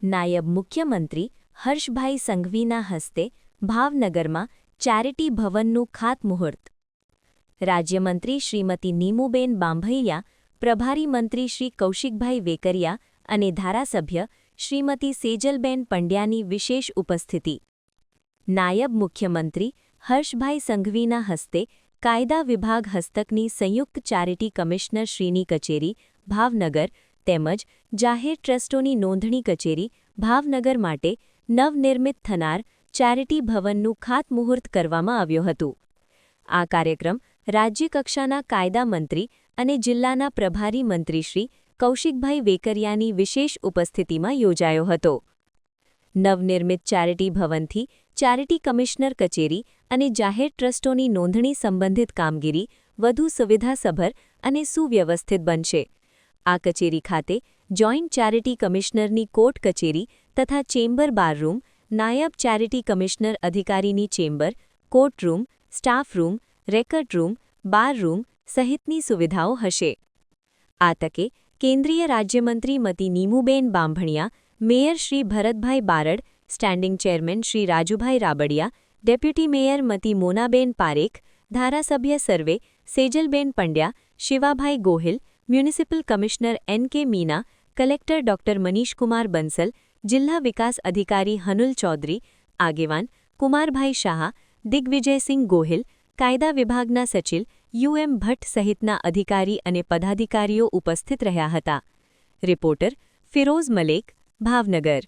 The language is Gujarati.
નાયબ મુખ્યમંત્રી હર્ષભાઈ સંઘવીના હસ્તે ભાવનગરમાં ચેરિટી ભવનનું ખાતમુહૂર્ત. રાજ્યમંત્રી શ્રીમતી નીમુબેન બાંભૈયા, પ્રભારી મંત્રી શ્રી કૌશિકભાઈ વેકરિયા અને ધારાસભ્ય શ્રીમતી સેજલબેન પંડ્યાની વિશેષ ઉપસ્થિતિ. નાયબ મુખ્યમંત્રી હર્ષભાઈ સંઘવીના હસ્તે કાયદા વિભાગ હસ્તકની સંયુક્ત ચેરિટી કમિશનર શ્રીની કચેરી ભાવનગર તેમજ જાહેર ટ્રસ્ટોની નોંધણી કચેરી ભાવનગર માટે નવનિર્મિત થનાર ચેરિટી ભવનનું ખાતમુહૂર્ત કરવામાં આવ્યું હતું. આ કાર્યક્રમ રાજ્યકક્ષાના કાયદા મંત્રી અને જિલ્લાના પ્રભારી મંત્રી શ્રી કૌશિકભાઈ વેકરિયાની વિશેષ ઉપસ્થિતિમાં યોજાયો હતો. નવનિર્મિત ચેરિટી ભવનથી ચેરિટી કમિશનર કચેરી અને જાહેર ટ્રસ્ટોની નોંધણી સંબંધિત કામગીરી વધુ સુવિધાસભર અને સુવ્યવસ્થિત બનશે. આ કચેરી ખાતે જોઇન્ટ ચેરિટી કમિશનરની કોર્ટ કચેરી તથા ચેમ્બર બાર રૂમ, નાયબ ચેરિટી કમિશનર અધિકારીની chamber, court room, staff room, record room, bar room સહિતની સુવિધાઓ હશે. આ તકે કેન્દ્રીય રાજ્યમંત્રી મતી Nimuben Bambhaniya, mayor Shri Bharatbhai Barad, standing chairman Shri Rajubhai Rabadiya, deputy mayor મતી મોનાબેન પારેખ, ધારાસભ્ય સર્વે Sejalben Pandya, Shivabhai Gohil, municipal commissioner N K. Meena, collector doctor Manishkumar Bansal, જિલ્લા વિકાસ અધિકારી હનુલ ચૌધરી, આગેવાન કુમારભાઈ શાહ, દિગ્વિજયસિંહ ગોહિલ, કાયદા વિભાગના સચિવ યુ.એમ. ભટ્ટ સહિતના અધિકારી અને પદાધિકારીઓ ઉપસ્થિત રહ્યા હતા. રિપોર્ટર ફિરોઝ મલેક, ભાવનગર.